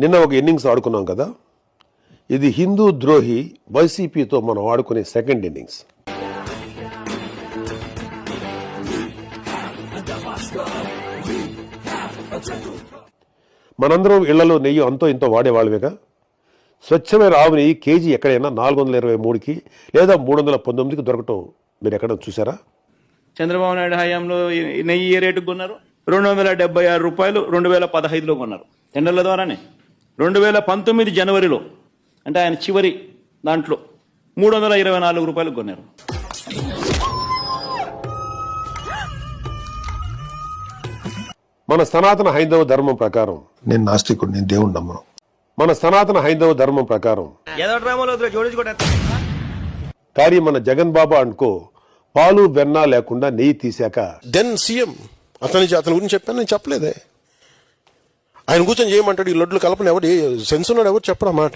నిన్న ఒక ఇన్నింగ్స్ ఆడుకున్నాం కదా, ఇది హిందూ ద్రోహి వైసీపీతో మనం ఆడుకునే సెకండ్ ఇన్నింగ్స్. మనందరం ఇళ్లలో నెయ్యి అంతో ఇంతో వాడేవాళ్ళమేగా. స్వచ్ఛమైన ఆవు నెయ్యి కేజీ ఎక్కడైనా 423కి లేదా 319కి దొరకటం మీరు ఎక్కడ చూసారా? చంద్రబాబు నాయుడు హయాంలో నెయ్యి ఏ రేటుకు కొన్నారు? 276 రూపాయలు 2015లో కొన్నారు టెండర్ల ద్వారానే. 2019 జనవరిలో అంటే ఆయన చివరి దాంట్లో 324 రూపాయలకు కొన్నారు. మన సనాతన హైందవ ధర్మం ప్రకారం, నేను నాస్తికుడు, నేను దేవుడు నమ్మను. మన సనాతన హైందవ ధర్మం ప్రకారం కానీ మన జగన్ బాబా అనుకో పాలు వెన్న లేకుండా నెయ్యి తీసాక దెన్ సీఎం అతని గురించి చెప్పాను, నేను చెప్పలేదే. ఆయన కూర్చొని చేయమంటాడు, ఈ లడ్లు కలపని ఎవరు సెన్స్ ఉన్నాడు, ఎవరు చెప్పరా మాట.